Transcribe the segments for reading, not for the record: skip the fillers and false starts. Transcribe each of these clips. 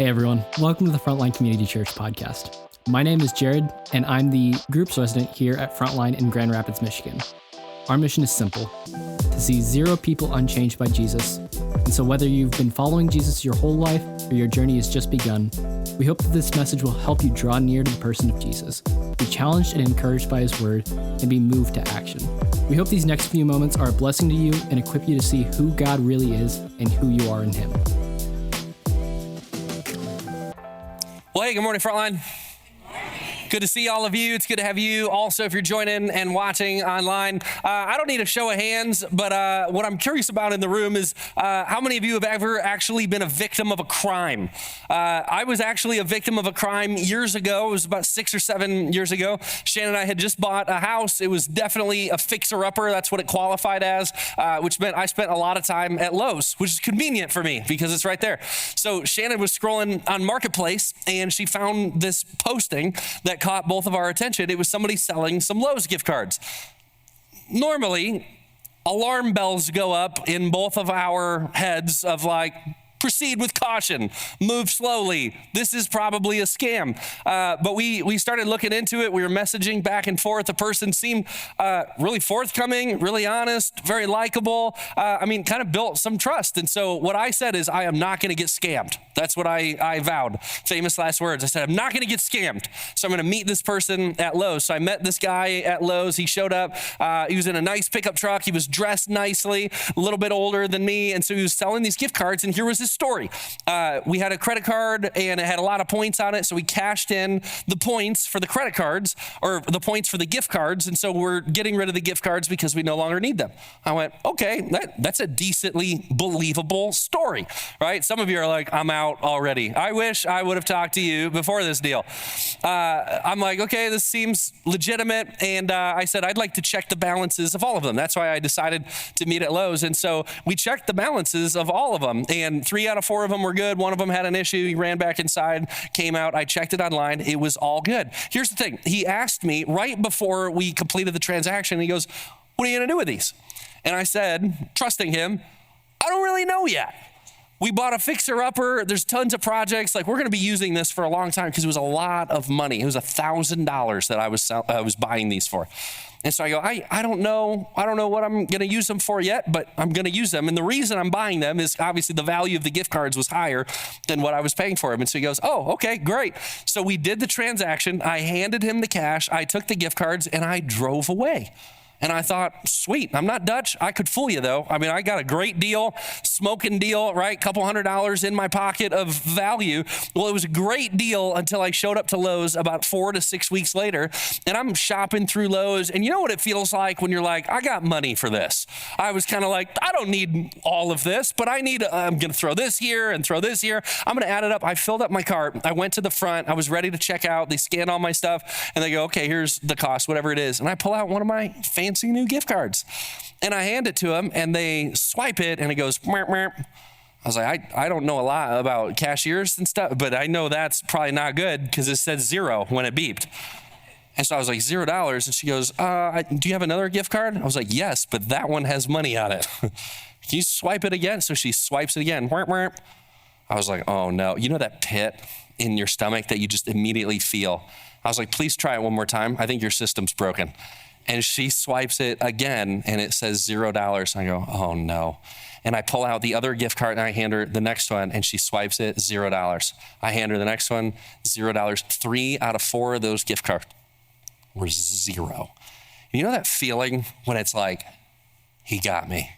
Hey everyone, welcome to the Frontline Community Church podcast. My name is Jared, and I'm the group's resident here at Frontline in Grand Rapids, Michigan. Our mission is simple, to see 0 people unchanged by Jesus. And so whether you've been following Jesus your whole life or your journey has just begun, we hope that this message will help you draw near to the person of Jesus, be challenged and encouraged by his word, and be moved to action. We hope these next few moments are a blessing to you and equip you to see who God really is and who you are in him. Well, hey, good morning, Frontline. Good to see all of you. It's good to have you also if you're joining and watching online. I don't need a show of hands, but what I'm curious about in the room is how many of you have ever actually been a victim of a crime? I was actually a victim of a crime years ago. It was about 6 or 7 years ago. Shannon and I had just bought a house. It was definitely a fixer-upper. That's what it qualified as, which meant I spent a lot of time at Lowe's, which is convenient for me because it's right there. So Shannon was scrolling on Marketplace, and she found this posting that caught both of our attention. It was somebody selling some Lowe's gift cards. Normally, alarm bells go up in both of our heads of like, proceed with caution, move slowly. This is probably a scam. But we started looking into it. We were messaging back and forth. The person seemed really forthcoming, really honest, very likable. Kind of built some trust. And so what I said is, I am not going to get scammed. That's what I vowed. Famous last words. I said, I'm not going to get scammed. So I'm going to meet this person at Lowe's. So I met this guy at Lowe's. He showed up. He was in a nice pickup truck. He was dressed nicely, a little bit older than me. And so he was selling these gift cards. And here was his story. We had a credit card and it had a lot of points on it. So we cashed in the points for the credit cards or the points for the gift cards. And so we're getting rid of the gift cards because we no longer need them. I went, okay, that's a decently believable story, right? Some of you are like, I'm out already. I wish I would have talked to you before this deal. I'm like, okay, this seems legitimate. And I said, I'd like to check the balances of all of them. That's why I decided to meet at Lowe's. And so we checked the balances of all of them. And 3 out of 4 of them were good. One of them had an issue. He ran back inside, came out. I checked it online. It was all good. Here's the thing. He asked me right before we completed the transaction, he goes, what are you going to do with these? And I said, trusting him, I don't really know yet. We bought a fixer-upper. There's tons of projects. Like, we're going to be using this for a long time because it was a lot of money. It was $1,000 that I was buying these for. And so I go, I don't know what I'm going to use them for yet, but I'm going to use them. And the reason I'm buying them is obviously the value of the gift cards was higher than what I was paying for them. And so he goes, oh, okay, great. So we did the transaction. I handed him the cash. I took the gift cards and I drove away. And I thought, sweet, I'm not Dutch. I could fool you though. I mean, I got a great deal, smoking deal, right? Couple $100 in my pocket of value. Well, it was a great deal until I showed up to Lowe's about 4 to 6 weeks later. And I'm shopping through Lowe's. And you know what it feels like when you're like, I got money for this. I was kind of like, I don't need all of this, but I'm going to throw this here and throw this here. I'm going to add it up. I filled up my cart. I went to the front. I was ready to check out. They scanned all my stuff and they go, okay, here's the cost, whatever it is. And I pull out one of my fancy new gift cards and I hand it to them and they swipe it and it goes, merp, merp. I was like, I don't know a lot about cashiers and stuff, but I know that's probably not good because it said 0 when it beeped. And so I was like, $0. And she goes, do you have another gift card? I was like, yes, but that one has money on it. Can you swipe it again? So she swipes it again. Merp, merp. I was like, oh no. You know that pit in your stomach that you just immediately feel? I was like, please try it one more time. I think your system's broken. And she swipes it again and it says $0. I go, oh no. And I pull out the other gift card and I hand her the next one and she swipes it, $0. I hand her the next one, $0. 3 out of 4 of those gift cards were 0. You know that feeling when it's like, he got me.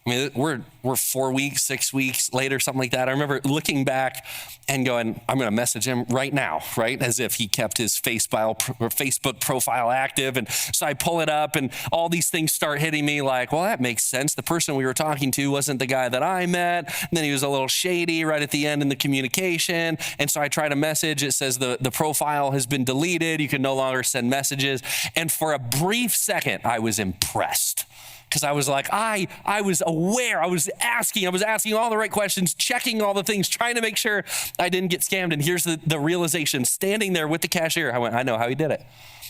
I mean, we're 4 weeks, 6 weeks later, something like that. I remember looking back and going, I'm going to message him right now, right? As if he kept his Facebook profile active. And so I pull it up and all these things start hitting me like, well, that makes sense. The person we were talking to wasn't the guy that I met. And then he was a little shady right at the end in the communication. And so I try to message. It says the profile has been deleted. You can no longer send messages. And for a brief second, I was impressed. Because I was like, I was aware, I was asking all the right questions, checking all the things, trying to make sure I didn't get scammed. And here's the realization, standing there with the cashier, I went, I know how he did it.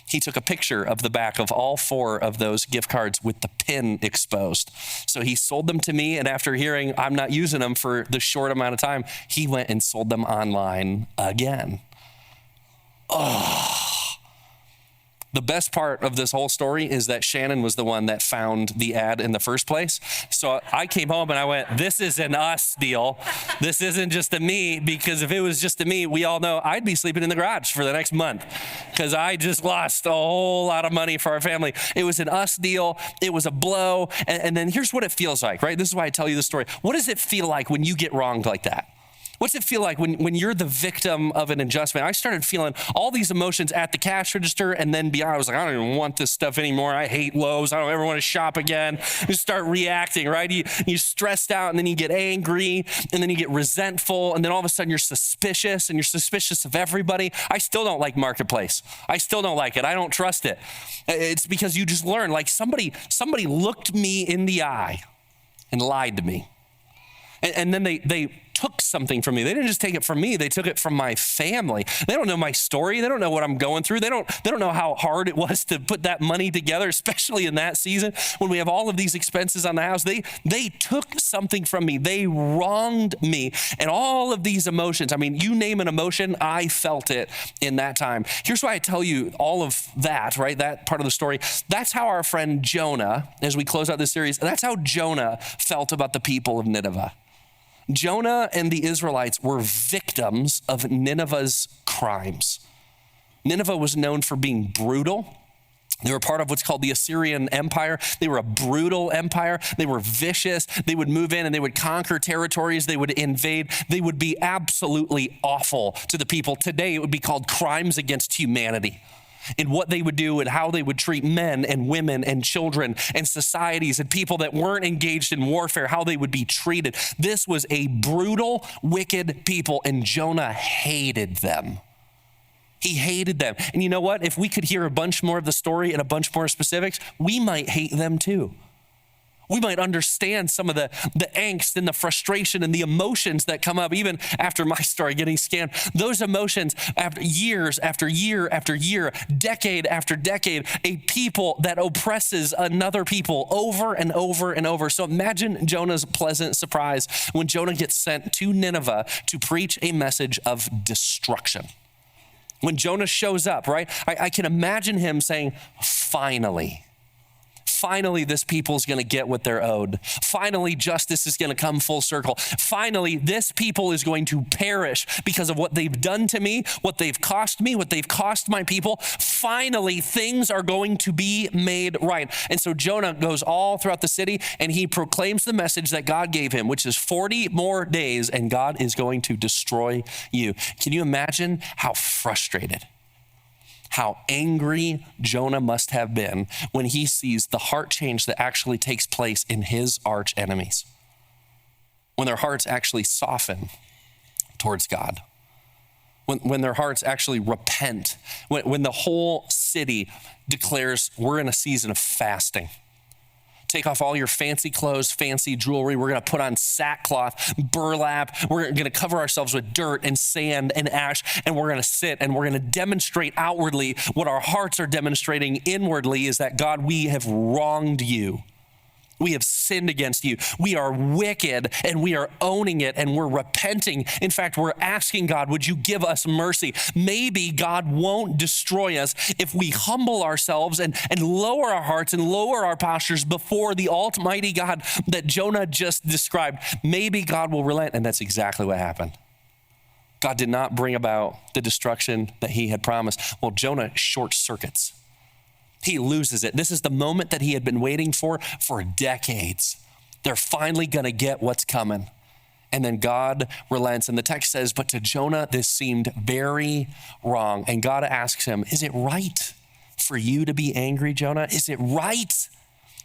He took a picture of the back of all 4 of those gift cards with the pin exposed. So he sold them to me, and after hearing I'm not using them for the short amount of time, he went and sold them online again. The best part of this whole story is that Shannon was the one that found the ad in the first place. So I came home and I went, this is an us deal. This isn't just a me, because if it was just a me, we all know I'd be sleeping in the garage for the next month because I just lost a whole lot of money for our family. It was an us deal. It was a blow. And then here's what it feels like, right? This is why I tell you the story. What does it feel like when you get wronged like that? What's it feel like when you're the victim of an adjustment? I started feeling all these emotions at the cash register and then beyond. I was like, I don't even want this stuff anymore. I hate Lowe's. I don't ever want to shop again. You start reacting, right? You stressed out, and then you get angry, and then you get resentful, and then all of a sudden you're suspicious, and you're suspicious of everybody. I still don't like Marketplace. I still don't like it. I don't trust it. It's because you just learn, like somebody looked me in the eye and lied to me. And then they took something from me. They didn't just take it from me. They took it from my family. They don't know my story. They don't know what I'm going through. They don't know how hard it was to put that money together, especially in that season when we have all of these expenses on the house. They took something from me. They wronged me. And all of these emotions, I mean, you name an emotion, I felt it in that time. Here's why I tell you all of that, right? That part of the story. That's how our friend Jonah, as we close out this series, that's how Jonah felt about the people of Nineveh. Jonah and the Israelites were victims of Nineveh's crimes. Nineveh was known for being brutal. They were part of what's called the Assyrian Empire. They were a brutal empire. They were vicious. They would move in and they would conquer territories. They would invade. They would be absolutely awful to the people. Today, it would be called crimes against humanity. And what they would do and how they would treat men and women and children and societies and people that weren't engaged in warfare, how they would be treated. This was a brutal, wicked people, and Jonah hated them. He hated them. And you know what? If we could hear a bunch more of the story and a bunch more specifics, we might hate them too. We might understand some of the angst and the frustration and the emotions that come up even after my story getting scanned. Those emotions after years after year after year, decade after decade, a people that oppresses another people over and over and over. So imagine Jonah's pleasant surprise when Jonah gets sent to Nineveh to preach a message of destruction. When Jonah shows up, right, I can imagine him saying, finally, this people is going to get what they're owed. Finally, justice is going to come full circle. Finally, this people is going to perish because of what they've done to me, what they've cost my people. Finally, things are going to be made right. And so Jonah goes all throughout the city and he proclaims the message that God gave him, which is 40 more days and God is going to destroy you. Can you imagine how frustrated, how angry Jonah must have been when he sees the heart change that actually takes place in his arch enemies, when their hearts actually soften towards God, when their hearts actually repent, when the whole city declares we're in a season of fasting. Take off all your fancy clothes, fancy jewelry. We're going to put on sackcloth, burlap. We're going to cover ourselves with dirt and sand and ash, and we're going to sit and we're going to demonstrate outwardly what our hearts are demonstrating inwardly is that, God, we have wronged you. We have sinned against you. We are wicked and we are owning it and we're repenting. In fact, we're asking God, would you give us mercy? Maybe God won't destroy us if we humble ourselves and lower our hearts and lower our postures before the almighty God that Jonah just described. Maybe God will relent, and that's exactly what happened. God did not bring about the destruction that he had promised. Well, Jonah short circuits. He loses it. This is the moment that he had been waiting for decades. They're finally going to get what's coming. And then God relents. And the text says, but to Jonah, this seemed very wrong. And God asks him, is it right for you to be angry, Jonah? Is it right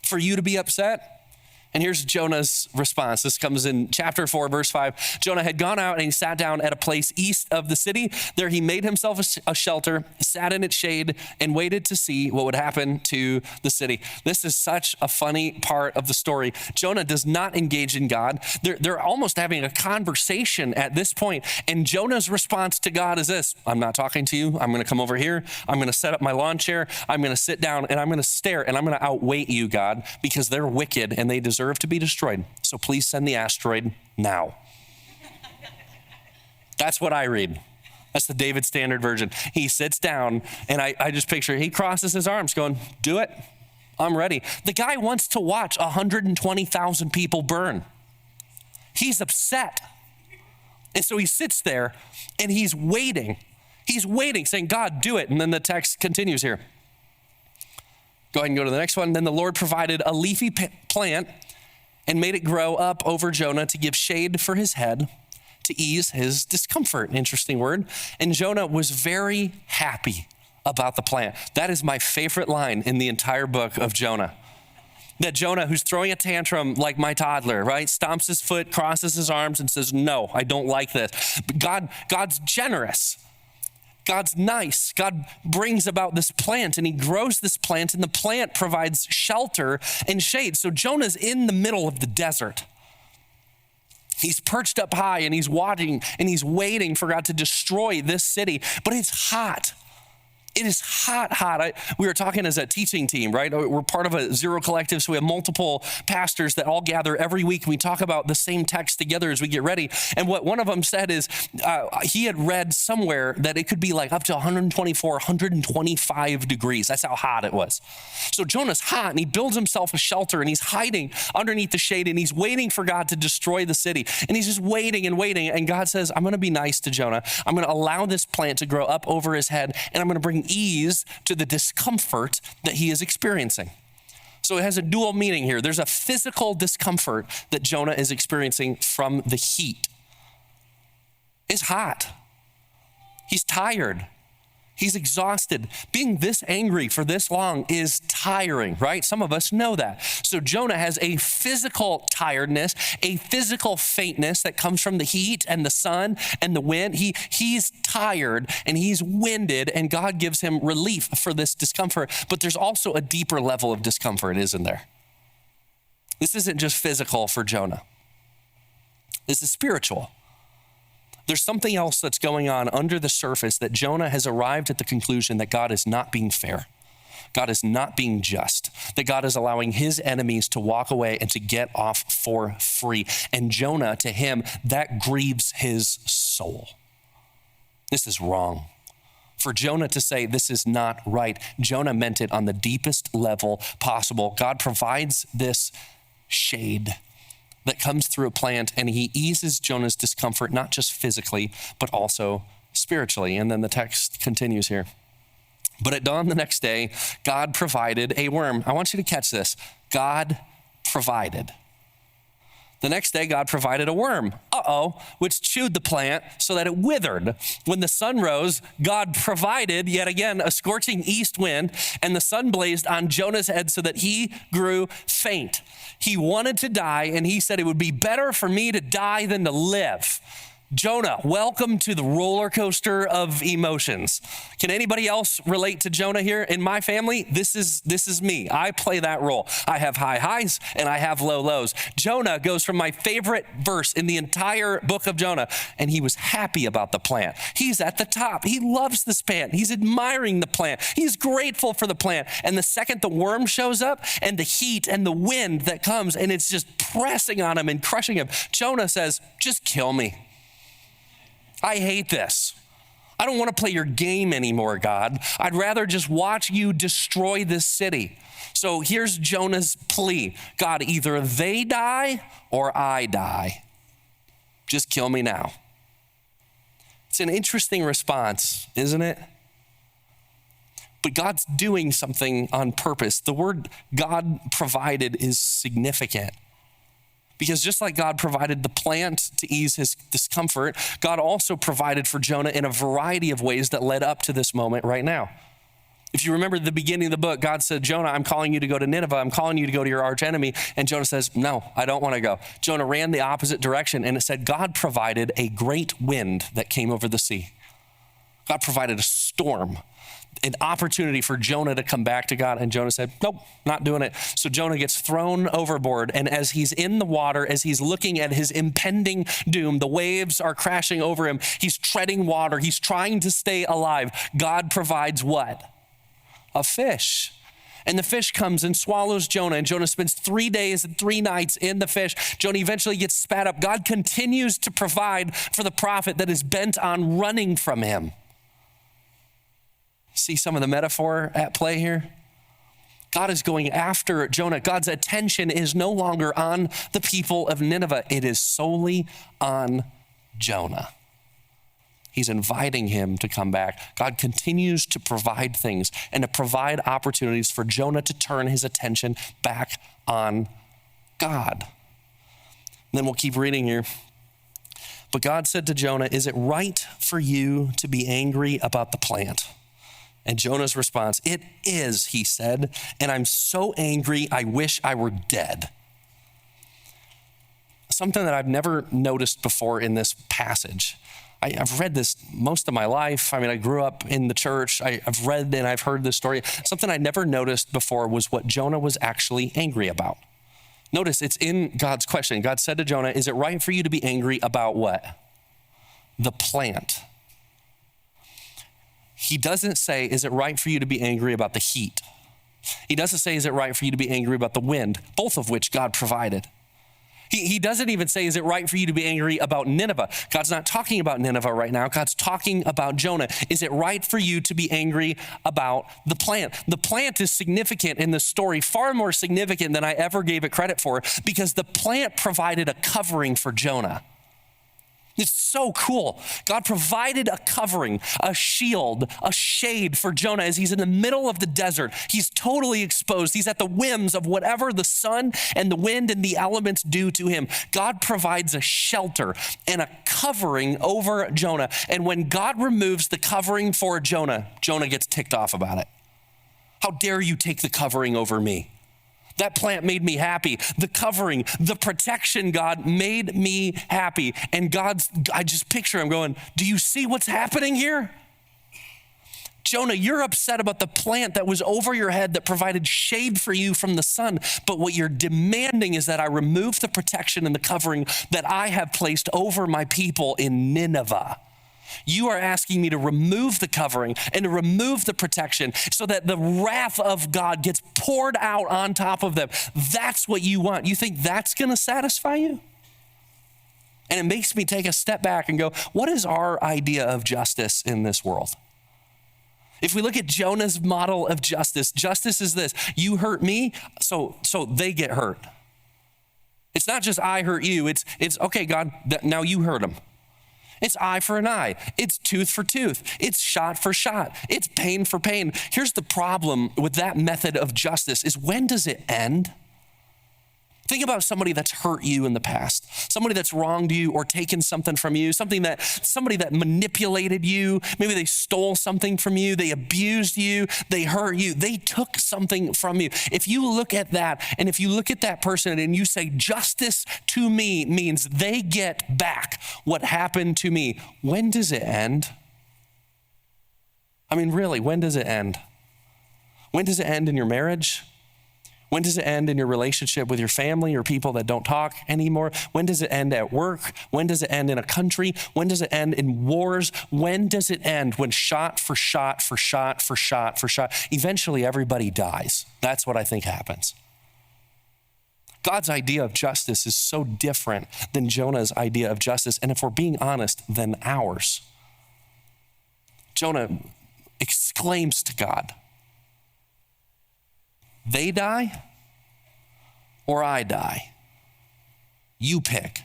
for you to be upset? And here's Jonah's response. This comes in chapter 4, verse 5. Jonah had gone out and he sat down at a place east of the city. There he made himself a shelter, sat in its shade, and waited to see what would happen to the city. This is such a funny part of the story. Jonah does not engage in God. They're almost having a conversation at this point. And Jonah's response to God is this: I'm not talking to you. I'm going to come over here. I'm going to set up my lawn chair. I'm going to sit down and I'm going to stare and I'm going to outwait you, God, because they're wicked and they deserve to be destroyed. So please send the asteroid now. That's what I read. That's the David Standard Version. He sits down and I just picture, he crosses his arms going, do it. I'm ready. The guy wants to watch 120,000 people burn. He's upset. And so he sits there and he's waiting. He's waiting, saying, God, do it. And then the text continues here. Go ahead and go to the next one. Then the Lord provided a leafy plant and made it grow up over Jonah to give shade for his head, to ease his discomfort. Interesting word. And Jonah was very happy about the plant. That is my favorite line in the entire book of Jonah. That Jonah, who's throwing a tantrum like my toddler, right? Stomps his foot, crosses his arms and says, no, I don't like this. But God's generous. God's nice. God brings about this plant and he grows this plant and the plant provides shelter and shade. So Jonah's in the middle of the desert. He's perched up high and he's watching and he's waiting for God to destroy this city, but it's hot. It is hot. We were talking as a teaching team, right? We're part of a Zero Collective, so we have multiple pastors that all gather every week. And we talk about the same text together as we get ready. And what one of them said is he had read somewhere that it could be like up to 124, 125 degrees. That's how hot it was. So Jonah's hot and he builds himself a shelter and he's hiding underneath the shade and he's waiting for God to destroy the city. And he's just waiting and waiting. And God says, I'm going to be nice to Jonah. I'm going to allow this plant to grow up over his head and I'm going to bring ease to the discomfort that he is experiencing. So it has a dual meaning here. There's a physical discomfort that Jonah is experiencing from the heat. It's hot. He's tired. He's exhausted. Being this angry for this long is tiring, right? Some of us know that. So Jonah has a physical tiredness, a physical faintness that comes from the heat and the sun and the wind. He's tired and he's winded and God gives him relief for this discomfort. But there's also a deeper level of discomfort, isn't there? This isn't just physical for Jonah. This is spiritual. There's something else that's going on under the surface that Jonah has arrived at the conclusion that God is not being fair. God is not being just, that God is allowing his enemies to walk away and to get off for free. And Jonah, to him, that grieves his soul. This is wrong. For Jonah to say this is not right, Jonah meant it on the deepest level possible. God provides this shade that comes through a plant and he eases Jonah's discomfort, not just physically, but also spiritually. And then the text continues here. But at dawn the next day, God provided a worm. I want you to catch this. God provided. The next day, God provided a worm, which chewed the plant so that it withered. When the sun rose, God provided, yet again, a scorching east wind, and the sun blazed on Jonah's head so that he grew faint. He wanted to die, and he said, it would be better for me to die than to live. Jonah, welcome to the roller coaster of emotions. Can anybody else relate to Jonah here? In my family, this is me. I play that role. I have high highs and I have low lows. Jonah goes from my favorite verse in the entire book of Jonah, and he was happy about the plant. He's at the top. He loves this plant. He's admiring the plant. He's grateful for the plant. And the second the worm shows up and the heat and the wind that comes and it's just pressing on him and crushing him, Jonah says, just kill me. I hate this. I don't want to play your game anymore, God. I'd rather just watch you destroy this city. So here's Jonah's plea. God, either they die or I die. Just kill me now. It's an interesting response, isn't it? But God's doing something on purpose. The word God provided is significant. Because just like God provided the plant to ease his discomfort, God also provided for Jonah in a variety of ways that led up to this moment right now. If you remember the beginning of the book, God said, Jonah, I'm calling you to go to Nineveh. I'm calling you to go to your arch enemy. And Jonah says, no, I don't want to go. Jonah ran the opposite direction, and it said God provided a great wind that came over the sea. God provided a storm, an opportunity for Jonah to come back to God. And Jonah said, nope, not doing it. So Jonah gets thrown overboard. And as he's in the water, as he's looking at his impending doom, the waves are crashing over him. He's treading water. He's trying to stay alive. God provides what? A fish. And the fish comes and swallows Jonah. And Jonah spends 3 days and 3 nights in the fish. Jonah eventually gets spat up. God continues to provide for the prophet that is bent on running from him. See some of the metaphor at play here? God is going after Jonah. God's attention is no longer on the people of Nineveh. It is solely on Jonah. He's inviting him to come back. God continues to provide things and to provide opportunities for Jonah to turn his attention back on God. And then we'll keep reading here. But God said to Jonah, is it right for you to be angry about the plant? And Jonah's response, it is, he said, and I'm so angry, I wish I were dead. Something that I've never noticed before in this passage. I've read this most of my life. I mean, I grew up in the church. I've read and I've heard this story. Something I never noticed before was what Jonah was actually angry about. Notice it's in God's question. God said to Jonah, is it right for you to be angry about what? The plant. He doesn't say, is it right for you to be angry about the heat? He doesn't say, is it right for you to be angry about the wind? Both of which God provided. He doesn't even say, is it right for you to be angry about Nineveh? God's not talking about Nineveh right now. God's talking about Jonah. Is it right for you to be angry about the plant? The plant is significant in the story, far more significant than I ever gave it credit for, because the plant provided a covering for Jonah. It's so cool. God provided a covering, a shield, a shade for Jonah as he's in the middle of the desert. He's totally exposed. He's at the whims of whatever the sun and the wind and the elements do to him. God provides a shelter and a covering over Jonah. And when God removes the covering for Jonah, Jonah gets ticked off about it. How dare you take the covering over me? That plant made me happy. The covering, the protection, God, made me happy. And I just picture him going, do you see what's happening here? Jonah, you're upset about the plant that was over your head that provided shade for you from the sun. But what you're demanding is that I remove the protection and the covering that I have placed over my people in Nineveh. You are asking me to remove the covering and to remove the protection so that the wrath of God gets poured out on top of them. That's what you want. You think that's going to satisfy you? And it makes me take a step back and go, what is our idea of justice in this world? If we look at Jonah's model of justice, justice is this: you hurt me, so they get hurt. It's not just I hurt you. It's okay, God, now you hurt them. It's eye for an eye. It's tooth for tooth. It's shot for shot. It's pain for pain. Here's the problem with that method of justice is, when does it end? Think about somebody that's hurt you in the past, somebody that's wronged you or taken something from you, somebody that manipulated you. Maybe they stole something from you. They abused you. They hurt you. They took something from you. If you look at that, and if you look at that person and you say, justice to me means they get back what happened to me, when does it end? I mean, really, when does it end? When does it end in your marriage? When does it end in your relationship with your family or people that don't talk anymore? When does it end at work? When does it end in a country? When does it end in wars? When does it end? When shot for shot for shot for shot for shot, eventually everybody dies. That's what I think happens. God's idea of justice is so different than Jonah's idea of justice, and if we're being honest, than ours. Jonah exclaims to God, they die or I die. You pick.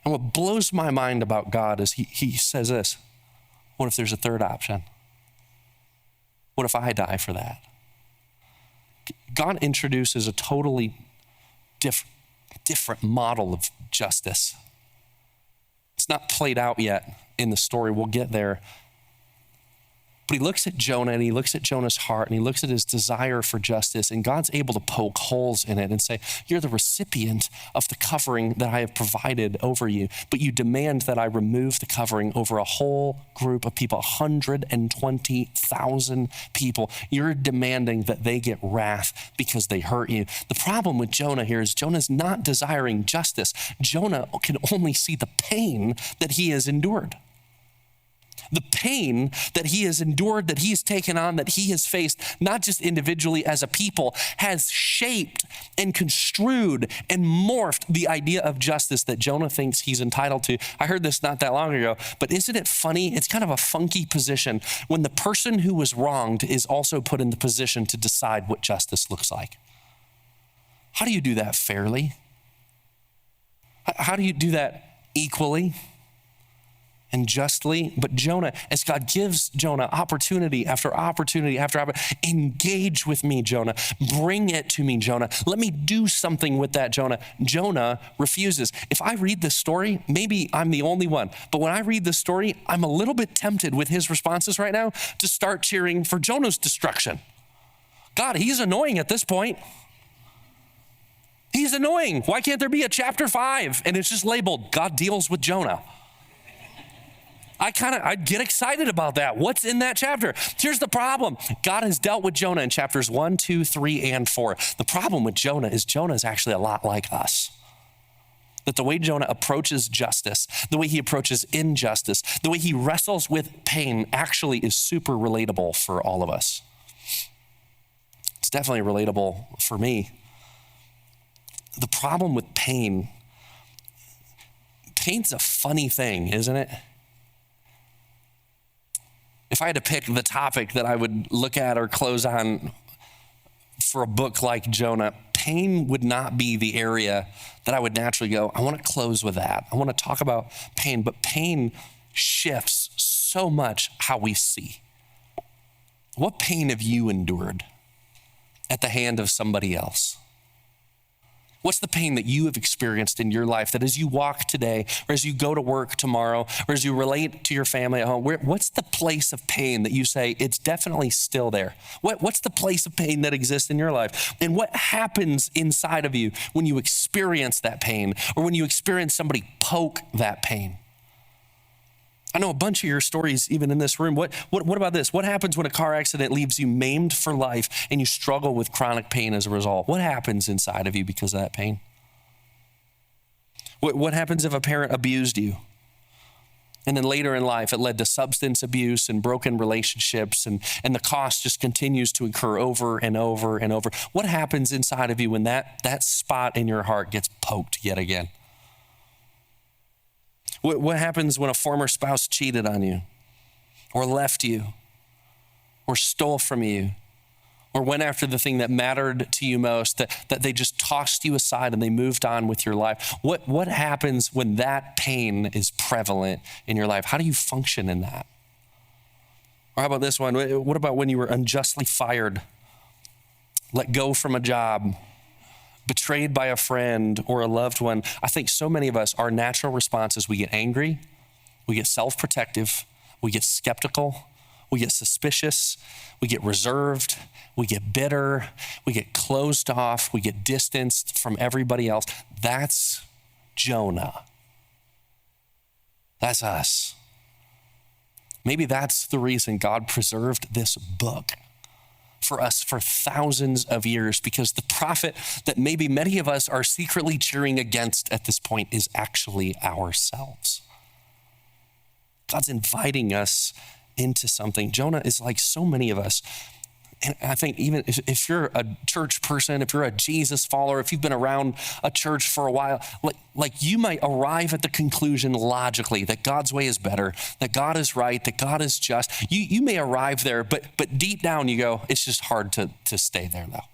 And what blows my mind about God is he says this: what if there's a third option? What if I die for that? God introduces a totally different model of justice. It's not played out yet in the story. We'll get there. But he looks at Jonah and he looks at Jonah's heart and he looks at his desire for justice, and God's able to poke holes in it and say, you're the recipient of the covering that I have provided over you, but you demand that I remove the covering over a whole group of people, 120,000 people. You're demanding that they get wrath because they hurt you. The problem with Jonah here is Jonah's not desiring justice. Jonah can only see the pain that he has endured. The pain that he has endured, that he has taken on, that he has faced, not just individually as a people, has shaped and construed and morphed the idea of justice that Jonah thinks he's entitled to. I heard this not that long ago, but isn't it funny? It's kind of a funky position when the person who was wronged is also put in the position to decide what justice looks like. How do you do that fairly? How do you do that equally and justly? But Jonah, as God gives Jonah opportunity after opportunity after opportunity, engage with me, Jonah. Bring it to me, Jonah. Let me do something with that, Jonah. Jonah refuses. If I read this story, maybe I'm the only one, but when I read this story, I'm a little bit tempted with his responses right now to start cheering for Jonah's destruction. God, he's annoying at this point. He's annoying. Why can't there be a chapter 5 and it's just labeled, God deals with Jonah? I'd get excited about that. What's in that chapter? Here's the problem. God has dealt with Jonah in chapters 1, 2, 3, and 4. The problem with Jonah is actually a lot like us. That the way Jonah approaches justice, the way he approaches injustice, the way he wrestles with pain actually is super relatable for all of us. It's definitely relatable for me. The problem with pain's a funny thing, isn't it? If I had to pick the topic that I would look at or close on for a book like Jonah, pain would not be the area that I would naturally go, I want to close with that. I want to talk about pain, but pain shifts so much how we see. What pain have you endured at the hand of somebody else? What's the pain that you have experienced in your life that as you walk today, or as you go to work tomorrow, or as you relate to your family at home, what's the place of pain that you say, it's definitely still there? What's the place of pain that exists in your life? And what happens inside of you when you experience that pain, or when you experience somebody poke that pain? I know a bunch of your stories, even in this room. What about this? What happens when a car accident leaves you maimed for life and you struggle with chronic pain as a result? What happens inside of you because of that pain? What happens if a parent abused you? And then later in life, it led to substance abuse and broken relationships, and the cost just continues to incur over and over and over. What happens inside of you when that spot in your heart gets poked yet again? What happens when a former spouse cheated on you, or left you, or stole from you, or went after the thing that mattered to you most, that they just tossed you aside and they moved on with your life? What happens when that pain is prevalent in your life? How do you function in that? Or how about this one? What about when you were unjustly fired, let go from a job, betrayed by a friend or a loved one? I think so many of us, our natural response is we get angry, we get self-protective, we get skeptical, we get suspicious, we get reserved, we get bitter, we get closed off, we get distanced from everybody else. That's Jonah. That's us. Maybe that's the reason God preserved this book for us for thousands of years, because the prophet that maybe many of us are secretly cheering against at this point is actually ourselves. God's inviting us into something. Jonah is like so many of us. And I think even if you're a church person, if you're a Jesus follower, if you've been around a church for a while, like you might arrive at the conclusion logically that God's way is better, that God is right, that God is just. You may arrive there, but deep down you go, it's just hard to stay there though.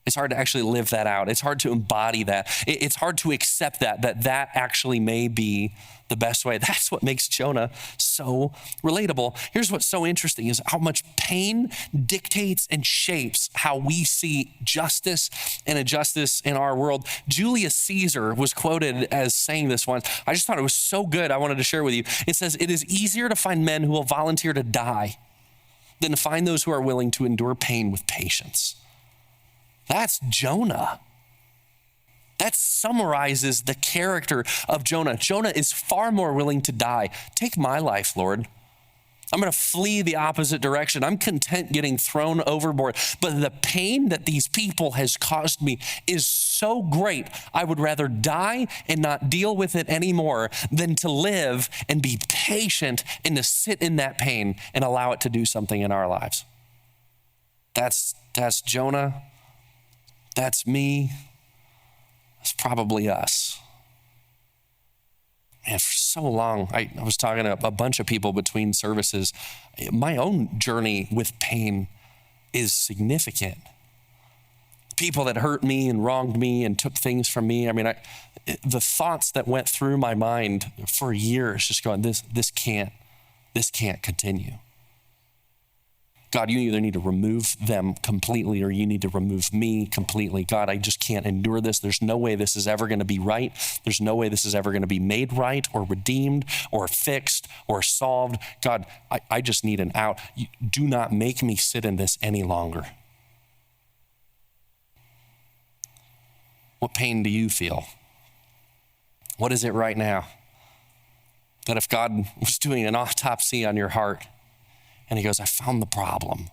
It's hard to actually live that out. It's hard to embody that. It's hard to accept that actually may be the best way. That's what makes Jonah so relatable. Here's what's so interesting is how much pain dictates and shapes how we see justice and injustice in our world. Julius Caesar was quoted as saying this once. I just thought it was so good. I wanted to share with you. It says, "It is easier to find men who will volunteer to die than to find those who are willing to endure pain with patience. That's Jonah. That summarizes the character of Jonah. Jonah is far more willing to die. Take my life, Lord. I'm going to flee the opposite direction. I'm content getting thrown overboard. But the pain that these people has caused me is so great, I would rather die and not deal with it anymore than to live and be patient and to sit in that pain and allow it to do something in our lives. That's Jonah. That's me. That's probably us. And for so long, I was talking to a bunch of people between services. My own journey with pain is significant. People that hurt me and wronged me and took things from me. I mean, the thoughts that went through my mind for years, just going, this can't continue. God, you either need to remove them completely or you need to remove me completely. God, I just can't endure this. There's no way this is ever going to be right. There's no way this is ever going to be made right or redeemed or fixed or solved. God, I just need an out. Do not make me sit in this any longer. What pain do you feel? What is it right now? That if God was doing an autopsy on your heart, and he goes, I found the problem.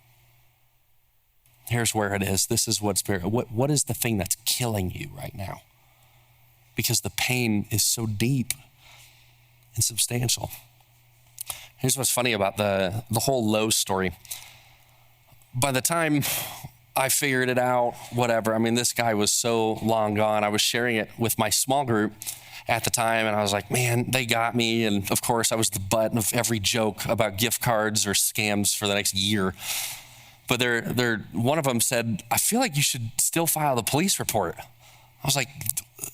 Here's where it is. This is what is the thing that's killing you right now? Because the pain is so deep and substantial. Here's what's funny about the whole Lowe's story. By the time I figured it out, whatever, I mean, this guy was so long gone. I was sharing it with my small group at the time, and I was like, man, they got me. And of course, I was the butt of every joke about gift cards or scams for the next year. But one of them said, I feel like you should still file the police report. I was like,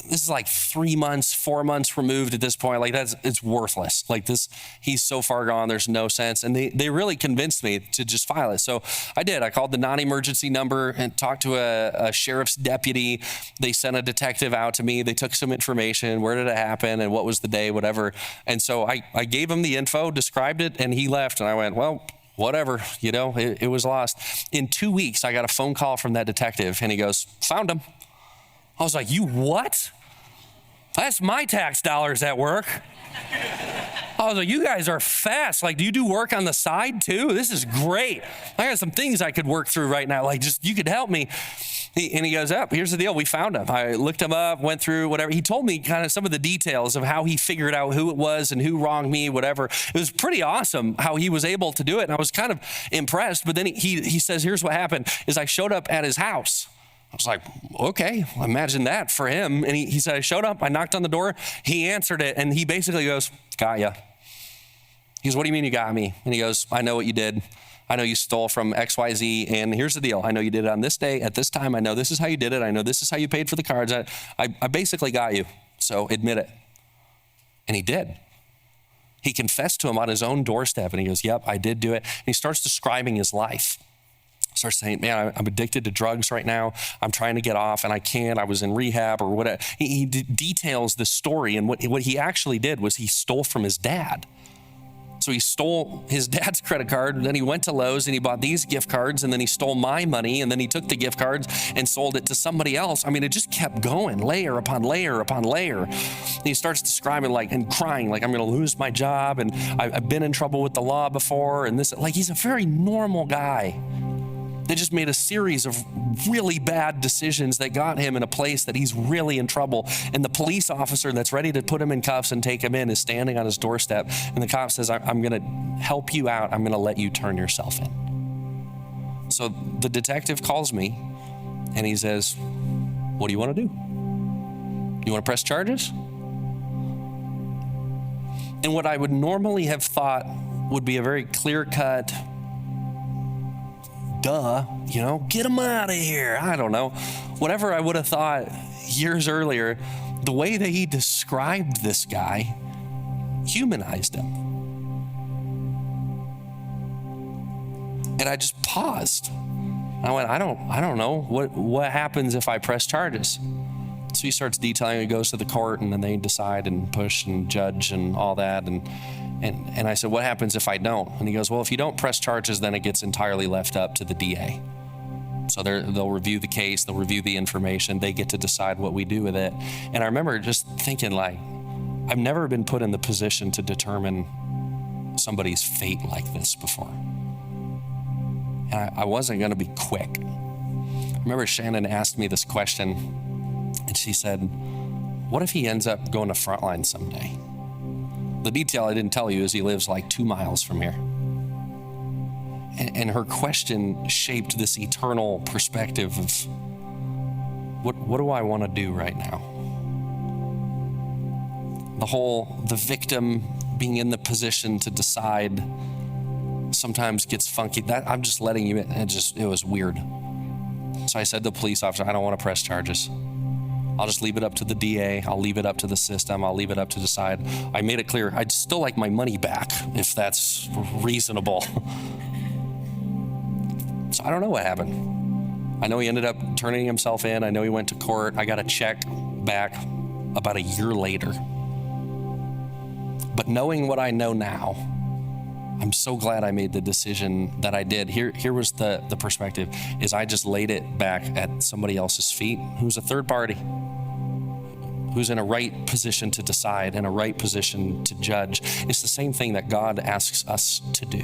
this is like 3 months, 4 months removed at this point. Like it's worthless. Like this, he's so far gone, there's no sense. And they really convinced me to just file it. So I did. I called the non-emergency number and talked to a sheriff's deputy. They sent a detective out to me. They took some information. Where did it happen? And what was the day, whatever. And so I gave him the info, described it, and he left. And I went, well, whatever, it was lost. In 2 weeks, I got a phone call from that detective and he goes, found him. I was like, you what? That's my tax dollars at work. I was like, you guys are fast. Like, do you do work on the side too? This is great. I got some things I could work through right now. Like, just, you could help me. He goes, here's the deal. We found him. I looked him up, went through whatever. He told me kind of some of the details of how he figured out who it was and who wronged me, whatever. It was pretty awesome how he was able to do it. And I was kind of impressed. But then he says, here's what happened is I showed up at his house. I was like, okay, imagine that for him. And he said, I showed up, I knocked on the door, he answered it, and he basically goes, got ya. He goes, what do you mean you got me? And he goes, I know what you did. I know you stole from XYZ, and here's the deal. I know you did it on this day, at this time. I know this is how you did it. I know this is how you paid for the cards. I basically got you, so admit it. And he did. He confessed to him on his own doorstep, and he goes, yep, I did do it. And he starts describing his life. Starts saying, man, I'm addicted to drugs right now. I'm trying to get off and I can't. I was in rehab or whatever. He details the story, and what he actually did was he stole from his dad. So he stole his dad's credit card, and then he went to Lowe's and he bought these gift cards, and then he stole my money, and then he took the gift cards and sold it to somebody else. I mean, it just kept going, layer upon layer upon layer. And he starts describing and crying, like, I'm gonna lose my job, and I've been in trouble with the law before, and this, like, he's a very normal guy. They just made a series of really bad decisions that got him in a place that he's really in trouble. And the police officer that's ready to put him in cuffs and take him in is standing on his doorstep. And the cop says, I'm going to help you out. I'm going to let you turn yourself in. So the detective calls me and he says, what do you want to do? You want to press charges? And what I would normally have thought would be a very clear-cut, duh, get him out of here. I don't know. Whatever I would have thought years earlier, the way that he described this guy humanized him. And I just paused. I went, I don't know what happens if I press charges. So he starts detailing, he goes to the court, and then they decide and push and judge and all that. And And I said, what happens if I don't? And he goes, well, if you don't press charges, then it gets entirely left up to the DA. So they'll review the case, they'll review the information, they get to decide what we do with it. And I remember just thinking, like, I've never been put in the position to determine somebody's fate like this before. And I wasn't gonna be quick. I remember Shannon asked me this question, and she said, what if he ends up going to Frontline someday? The detail I didn't tell you is he lives like 2 miles from here. And her question shaped this eternal perspective of what do I want to do right now? The victim being in the position to decide sometimes gets funky. That I'm just letting you in. It was weird. So I said to the police officer, I don't want to press charges. I'll just leave it up to the DA. I'll leave it up to the system. I'll leave it up to decide. I made it clear I'd still like my money back if that's reasonable. So I don't know what happened. I know he ended up turning himself in. I know he went to court. I got a check back about a year later. But knowing what I know now, I'm so glad I made the decision that I did. Here was the perspective, is I just laid it back at somebody else's feet who's a third party, who's in a right position to decide and a right position to judge. It's the same thing that God asks us to do.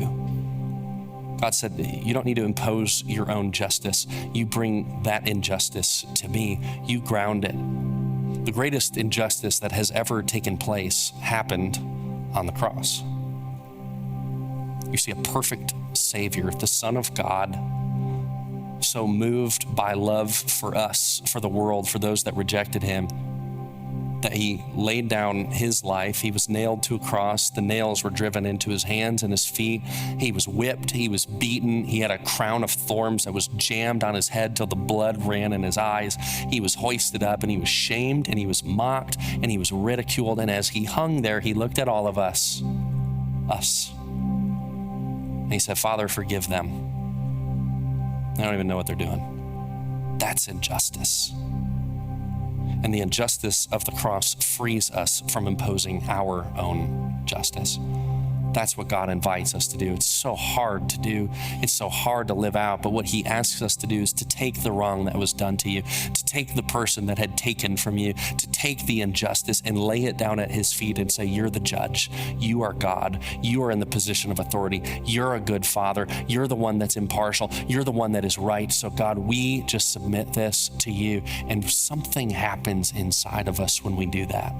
God said, you don't need to impose your own justice. You bring that injustice to me. You ground it. The greatest injustice that has ever taken place happened on the cross. You see a perfect Savior, the Son of God, so moved by love for us, for the world, for those that rejected him, that he laid down his life. He was nailed to a cross. The nails were driven into his hands and his feet. He was whipped. He was beaten. He had a crown of thorns that was jammed on his head till the blood ran in his eyes. He was hoisted up, and he was shamed, and he was mocked, and he was ridiculed. And as he hung there, he looked at all of us. And he said, Father, forgive them. I don't even know what they're doing. That's injustice. And the injustice of the cross frees us from imposing our own justice. That's what God invites us to do. It's so hard to do. It's so hard to live out. But what he asks us to do is to take the wrong that was done to you, to take the person that had taken from you, to take the injustice and lay it down at his feet and say, you're the judge. You are God. You are in the position of authority. You're a good father. You're the one that's impartial. You're the one that is right. So God, we just submit this to you. And something happens inside of us when we do that.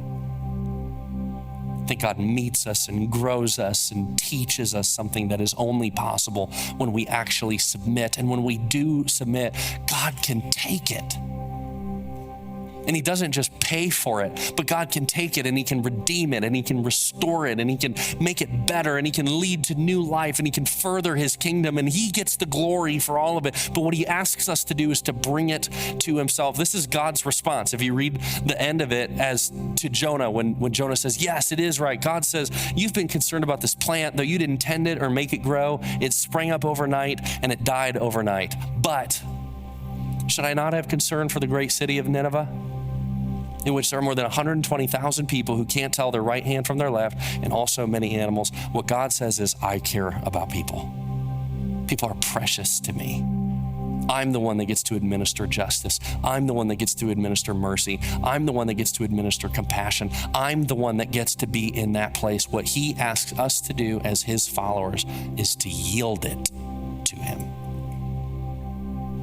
I think God meets us and grows us and teaches us something that is only possible when we actually submit. And when we do submit, God can take it. And he doesn't just pay for it, but God can take it and he can redeem it and he can restore it and he can make it better and he can lead to new life and he can further his kingdom and he gets the glory for all of it. But what he asks us to do is to bring it to himself. This is God's response. If you read the end of it as to Jonah, when Jonah says, yes, it is right. God says, you've been concerned about this plant, though you didn't tend it or make it grow. It sprang up overnight and it died overnight. But should I not have concern for the great city of Nineveh, in which there are more than 120,000 people who can't tell their right hand from their left, and also many animals? What God says is, I care about people. People are precious to me. I'm the one that gets to administer justice. I'm the one that gets to administer mercy. I'm the one that gets to administer compassion. I'm the one that gets to be in that place. What he asks us to do as his followers is to yield it to him.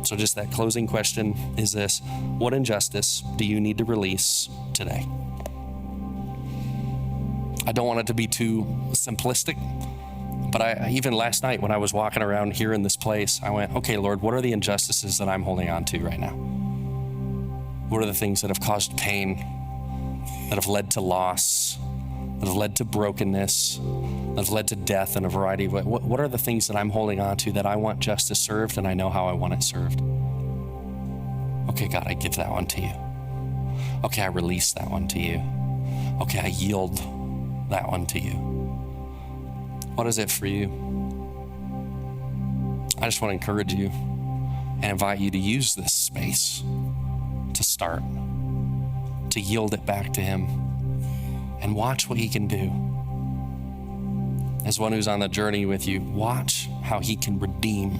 So just that closing question is this: what injustice do you need to release today? I don't want it to be too simplistic, but even last night when I was walking around here in this place, I went, okay, Lord, what are the injustices that I'm holding on to right now? What are the things that have caused pain, that have led to loss, that have led to brokenness, that have led to death in a variety of ways? What are the things that I'm holding on to that I want justice served and I know how I want it served? Okay, God, I give that one to you. Okay, I release that one to you. Okay, I yield that one to you. What is it for you? I just want to encourage you and invite you to use this space to start, to yield it back to him and watch what he can do. as one who's on the journey with you, watch how he can redeem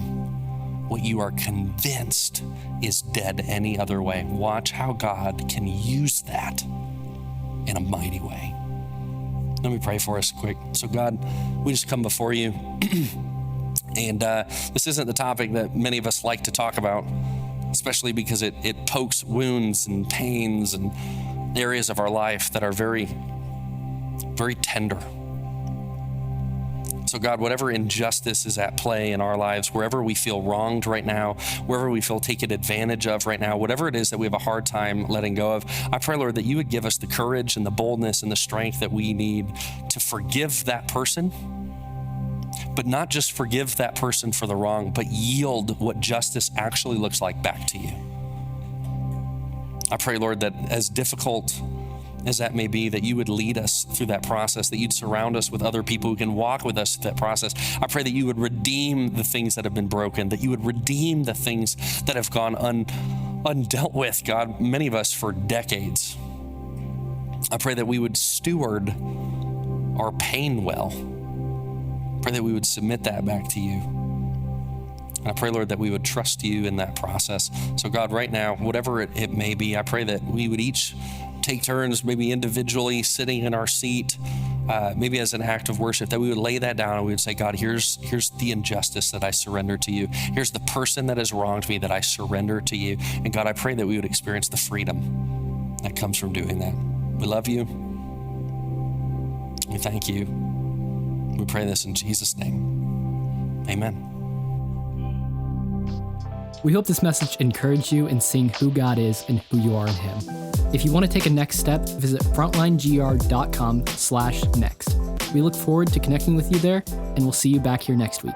what you are convinced is dead any other way. Watch how God can use that in a mighty way. Let me pray for us quick. So God, we just come before you. And this isn't the topic that many of us like to talk about, especially because it pokes wounds and pains and areas of our life that are very, very tender. So God, whatever injustice is at play in our lives, wherever we feel wronged right now, wherever we feel taken advantage of right now, whatever it is that we have a hard time letting go of, I pray, Lord, that you would give us the courage and the boldness and the strength that we need to forgive that person, but not just forgive that person for the wrong, but yield what justice actually looks like back to you. I pray, Lord, that as difficult as that may be, that you would lead us through that process, that you'd surround us with other people who can walk with us through that process. I pray that you would redeem the things that have been broken, that you would redeem the things that have gone undealt with, God, many of us for decades. I pray that we would steward our pain well. I pray that we would submit that back to you. And I pray, Lord, that we would trust you in that process. So God, right now, whatever it may be, I pray that we would each take turns, maybe individually sitting in our seat, maybe as an act of worship, that we would lay that down and we would say, God, here's the injustice that I surrender to you. Here's the person that has wronged me that I surrender to you. And God, I pray that we would experience the freedom that comes from doing that. We love you. We thank you. We pray this in Jesus' name. Amen. We hope this message encouraged you in seeing who God is and who you are in him. If you want to take a next step, visit frontlinegr.com/next. We look forward to connecting with you there, and we'll see you back here next week.